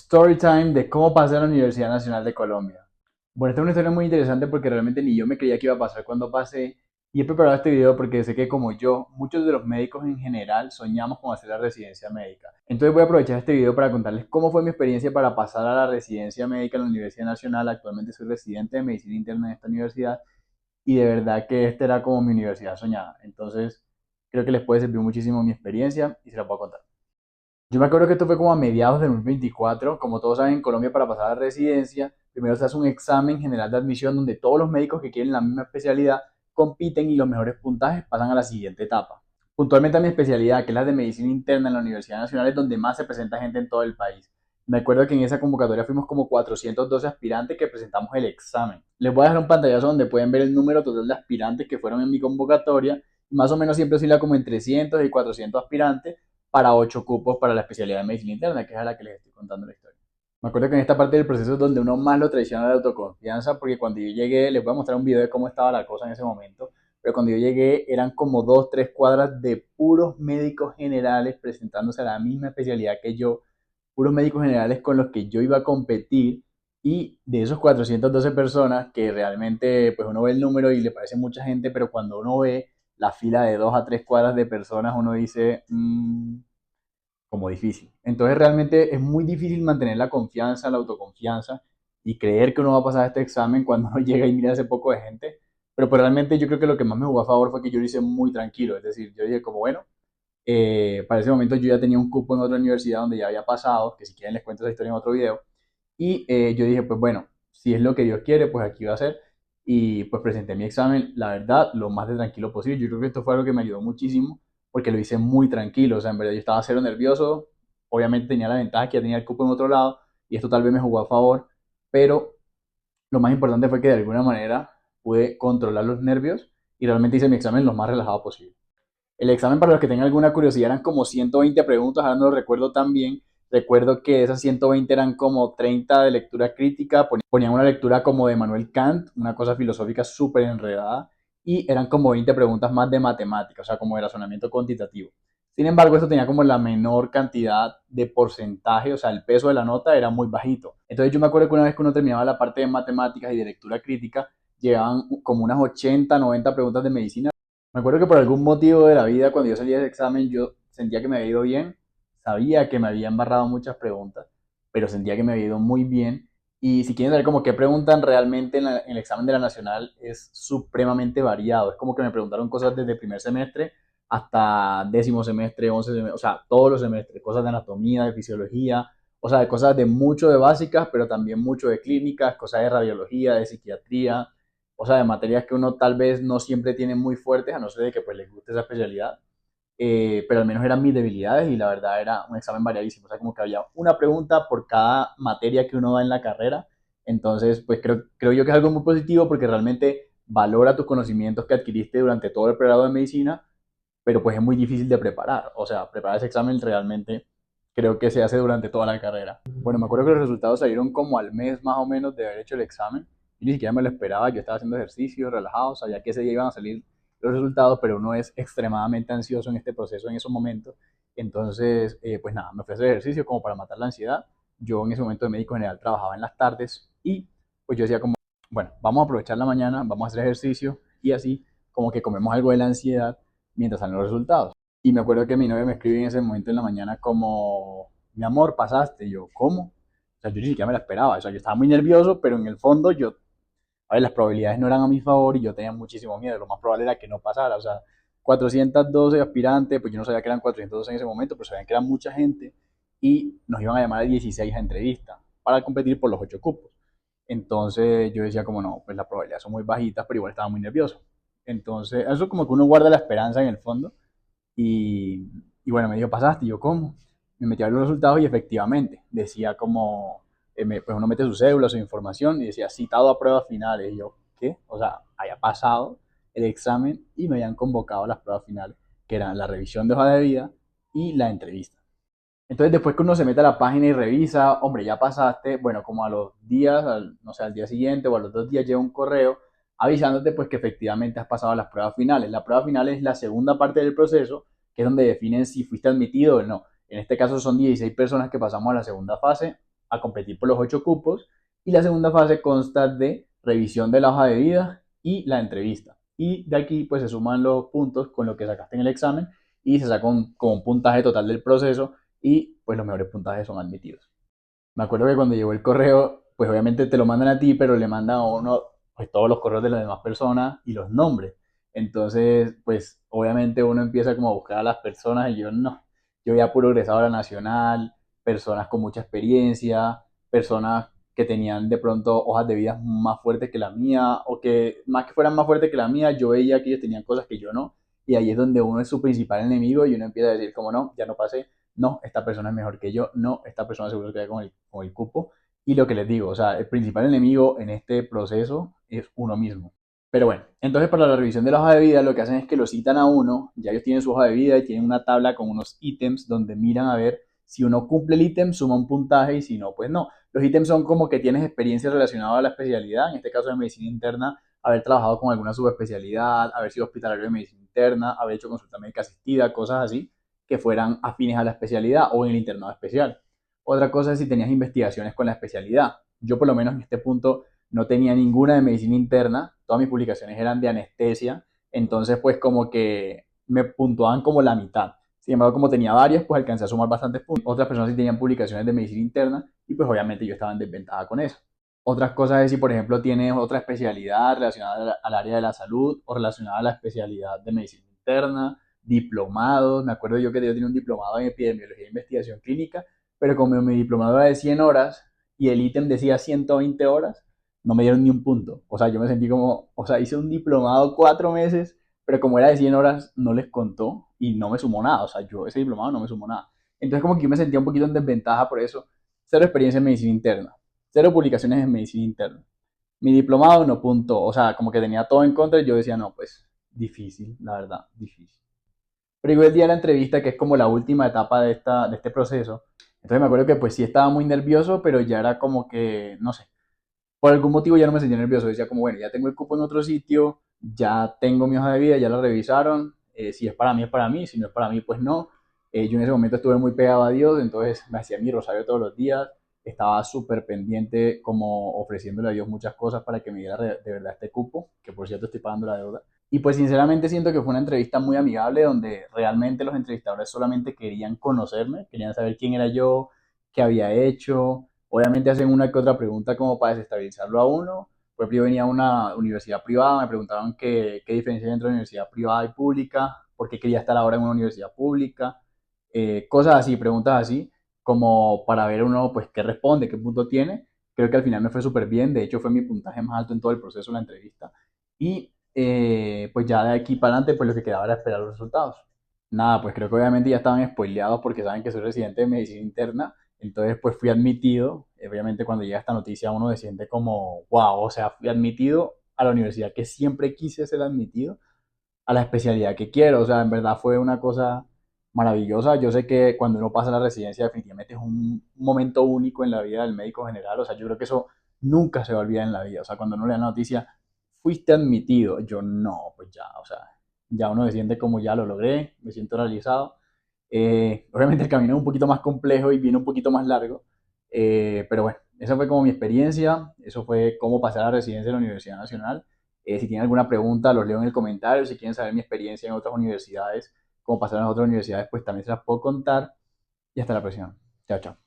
Storytime de cómo pasé a la Universidad Nacional de Colombia. Bueno, esta es una historia muy interesante porque realmente ni yo me creía que iba a pasar cuando pasé. Y he preparado este video porque sé que como yo, muchos de los médicos en general soñamos con hacer la residencia médica. Entonces voy a aprovechar este video para contarles cómo fue mi experiencia para pasar a la residencia médica en la Universidad Nacional. Actualmente soy residente de medicina interna en esta universidad y de verdad que esta era como mi universidad soñada. Entonces creo que les puede servir muchísimo mi experiencia y se la puedo contar. Yo me acuerdo que esto fue como a mediados de 2024. Como todos saben, en Colombia para pasar a la residencia, primero se hace un examen general de admisión donde todos los médicos que quieren la misma especialidad compiten y los mejores puntajes pasan a la siguiente etapa. Puntualmente a mi especialidad, que es la de medicina interna en la Universidad Nacional, es donde más se presenta gente en todo el país. Me acuerdo que en esa convocatoria fuimos como 412 aspirantes que presentamos el examen. Les voy a dejar un pantallazo donde pueden ver el número total de aspirantes que fueron en mi convocatoria. Más o menos siempre oscila como en 300 y 400 aspirantes para 8 cupos para la especialidad de medicina interna, que es a la que les estoy contando la historia. Me acuerdo que en esta parte del proceso es donde uno más lo traiciona la autoconfianza, porque cuando yo llegué, les voy a mostrar un video de cómo estaba la cosa en ese momento, pero cuando yo llegué eran como 2, 3 cuadras de puros médicos generales presentándose a la misma especialidad que yo, puros médicos generales con los que yo iba a competir, y de esos 412 personas, que realmente pues uno ve el número y le parece mucha gente, pero cuando uno ve la fila de 2 a 3 cuadras de personas, uno dice, como difícil. Entonces realmente es muy difícil mantener la confianza, la autoconfianza y creer que uno va a pasar este examen cuando uno llega y mira ese poco de gente. Pero pues realmente yo creo que lo que más me jugó a favor fue que yo lo hice muy tranquilo. Es decir, yo dije como, bueno, para ese momento yo ya tenía un cupo en otra universidad donde ya había pasado, que si quieren les cuento esa historia en otro video. Y yo dije, pues bueno, si es lo que Dios quiere, pues aquí va a ser. Y pues presenté mi examen, la verdad, lo más de tranquilo posible. Yo creo que esto fue algo que me ayudó muchísimo porque lo hice muy tranquilo. O sea, en verdad yo estaba cero nervioso. Obviamente tenía la ventaja que ya tenía el cupo en otro lado y esto tal vez me jugó a favor. Pero lo más importante fue que de alguna manera pude controlar los nervios y realmente hice mi examen lo más relajado posible. El examen, para los que tengan alguna curiosidad, eran como 120 preguntas, ahora no lo recuerdo tan bien. Recuerdo que esas 120 eran como 30 de lectura crítica, ponían una lectura como de Manuel Kant, una cosa filosófica súper enredada, y eran como 20 preguntas más de matemática, o sea, como de razonamiento cuantitativo. Sin embargo, esto tenía como la menor cantidad de porcentaje, o sea, el peso de la nota era muy bajito. Entonces yo me acuerdo que una vez que uno terminaba la parte de matemáticas y de lectura crítica, llegaban como unas 80, 90 preguntas de medicina. Me acuerdo que por algún motivo de la vida, cuando yo salía de ese examen, yo sentía que me había ido bien, sabía que me había embarrado muchas preguntas, pero sentía que me había ido muy bien. Y si quieren saber como qué preguntan realmente en el examen de la Nacional, es supremamente variado. Es como que me preguntaron cosas desde primer semestre hasta décimo semestre, 11 semestre, o sea, todos los semestres, cosas de anatomía, de fisiología, o sea, de cosas de mucho de básicas, pero también mucho de clínicas, cosas de radiología, de psiquiatría, o sea, de materias que uno tal vez no siempre tiene muy fuertes, a no ser de que pues les guste esa especialidad, pero al menos eran mis debilidades y la verdad era un examen variadísimo, o sea, como que había una pregunta por cada materia que uno da en la carrera, entonces pues creo yo que es algo muy positivo porque realmente valora tus conocimientos que adquiriste durante todo el pregrado de medicina, pero pues es muy difícil de preparar, o sea, preparar ese examen realmente creo que se hace durante toda la carrera. Bueno, me acuerdo que los resultados salieron como al mes más o menos de haber hecho el examen. Yo ni siquiera me lo esperaba, yo estaba haciendo ejercicio, relajado, sabía que ese día iban a salir los resultados, pero uno es extremadamente ansioso en este proceso, en esos momentos. Entonces, pues nada, me fui a hacer ejercicio como para matar la ansiedad. Yo en ese momento de médico general trabajaba en las tardes y pues yo decía como, bueno, vamos a aprovechar la mañana, vamos a hacer ejercicio y así como que comemos algo de la ansiedad mientras salen los resultados. Y me acuerdo que mi novia me escribe en ese momento en la mañana como, mi amor, pasaste. Y yo, ¿cómo? O sea, yo ni siquiera me la esperaba. O sea, yo estaba muy nervioso, pero en el fondo yo, a ver, las probabilidades no eran a mi favor y yo tenía muchísimo miedo. Lo más probable era que no pasara. O sea, 412 aspirantes, pues yo no sabía que eran 412 en ese momento, pero sabían que era mucha gente y nos iban a llamar a 16 a entrevista para competir por los 8 cupos. Entonces yo decía como no, pues las probabilidades son muy bajitas, pero igual estaba muy nervioso. Entonces, eso como que uno guarda la esperanza en el fondo y, y bueno, me dijo, ¿pasaste? Y yo, ¿cómo? Me metí a ver los resultados y efectivamente decía como, pues uno mete su cédula, su información y decía citado a pruebas finales. Y yo, ¿qué? O sea, había pasado el examen y me habían convocado a las pruebas finales, que eran la revisión de hoja de vida y la entrevista. Entonces, después que uno se mete a la página y revisa, hombre, ya pasaste, bueno, como a los días, no sé, al día siguiente o a los 2 días llega un correo avisándote pues que efectivamente has pasado las pruebas finales. La prueba final es la segunda parte del proceso, que es donde definen si fuiste admitido o no. En este caso son 16 personas que pasamos a la segunda fase a competir por los 8 cupos. Y la segunda fase consta de revisión de la hoja de vida y la entrevista. Y de aquí pues se suman los puntos con lo que sacaste en el examen y se saca con un puntaje total del proceso y pues los mejores puntajes son admitidos. Me acuerdo que cuando llegó el correo, pues obviamente te lo mandan a ti, pero le mandan a uno pues todos los correos de las demás personas y los nombres. Entonces, pues obviamente uno empieza como a buscar a las personas y yo no. Yo veía puro egresado de la nacional, personas con mucha experiencia, personas que tenían de pronto hojas de vida más fuertes que la mía, o que más que fueran más fuertes que la mía, yo veía que ellos tenían cosas que yo no. Y ahí es donde uno es su principal enemigo y uno empieza a decir como no, ya no pasé, no, esta persona es mejor que yo, no, esta persona seguro que queda con el cupo. Y lo que les digo, o sea, el principal enemigo en este proceso es uno mismo. Pero bueno, entonces para la revisión de la hoja de vida lo que hacen es que lo citan a uno, ya ellos tienen su hoja de vida y tienen una tabla con unos ítems donde miran a ver si uno cumple el ítem, suma un puntaje y si no, pues no. Los ítems son como que tienes experiencia relacionada a la especialidad, en este caso de medicina interna, haber trabajado con alguna subespecialidad, haber sido hospitalario de medicina interna, haber hecho consulta médica asistida, cosas así que fueran afines a la especialidad o en el internado especial. Otra cosa es si tenías investigaciones con la especialidad. Yo por lo menos en este punto no tenía ninguna de medicina interna, todas mis publicaciones eran de anestesia, entonces pues como que me puntuaban como la mitad. Sin embargo, como tenía varias, pues alcancé a sumar bastantes puntos. Otras personas sí tenían publicaciones de medicina interna y pues obviamente yo estaba en desventaja con eso. Otras cosas es si, por ejemplo, tienes otra especialidad relacionada al área de la salud o relacionada a la especialidad de medicina interna, diplomados. Me acuerdo yo que yo tenía un diplomado en epidemiología e investigación clínica, pero como mi diplomado era de 100 horas y el ítem decía 120 horas, no me dieron ni un punto. O sea, yo me sentí como, o sea, hice un diplomado 4 meses, pero como era de 100 horas, no les contó y no me sumó nada. O sea, yo ese diplomado no me sumó nada. Entonces como que yo me sentía un poquito en desventaja por eso. Cero experiencia en medicina interna, cero publicaciones en medicina interna. Mi diplomado no puntó, o sea, como que tenía todo en contra y yo decía, no, pues difícil, la verdad, difícil. Pero llegó el día de la entrevista, que es como la última etapa de este proceso. Entonces me acuerdo que pues sí estaba muy nervioso, pero ya era como que, no sé, por algún motivo ya no me sentía nervioso. Decía como, bueno, ya tengo el cupo en otro sitio, ya tengo mi hoja de vida, ya la revisaron. Si es para mí, es para mí. Si no es para mí, pues no. Yo en ese momento estuve muy pegado a Dios, entonces me hacía mi rosario todos los días. Estaba súper pendiente, como ofreciéndole a Dios muchas cosas para que me diera de verdad este cupo, que por cierto estoy pagando la deuda. Y pues sinceramente siento que fue una entrevista muy amigable donde realmente los entrevistadores solamente querían conocerme, querían saber quién era yo, qué había hecho. Obviamente hacen una que otra pregunta como para desestabilizarlo a uno. Por ejemplo, yo venía a una universidad privada, me preguntaban qué diferencia hay entre universidad privada y pública, por qué quería estar ahora en una universidad pública, cosas así, preguntas así, como para ver uno pues qué responde, qué punto tiene. Creo que al final me fue súper bien, de hecho fue mi puntaje más alto en todo el proceso de la entrevista. Y pues ya de aquí para adelante pues lo que quedaba era esperar los resultados. Nada, pues creo que obviamente ya estaban spoileados porque saben que soy residente de medicina interna, entonces pues fui admitido. Obviamente cuando llega esta noticia uno se siente como, wow, o sea, fui admitido a la universidad que siempre quise ser admitido, a la especialidad que quiero. O sea, en verdad fue una cosa maravillosa. Yo sé que cuando uno pasa la residencia definitivamente es un momento único en la vida del médico general. O sea, yo creo que eso nunca se va a olvidar en la vida. O sea, cuando uno le da la noticia, fuiste admitido, yo no, pues ya, o sea, ya uno se siente como ya lo logré, me siento realizado. Obviamente el camino es un poquito más complejo y viene un poquito más largo, pero bueno, esa fue como mi experiencia, eso fue cómo pasar a la residencia de la Universidad Nacional. Si tienen alguna pregunta, los leo en el comentario. Si quieren saber mi experiencia en otras universidades, cómo pasar en las otras universidades, pues también se las puedo contar. Y hasta la próxima. Chao, chao.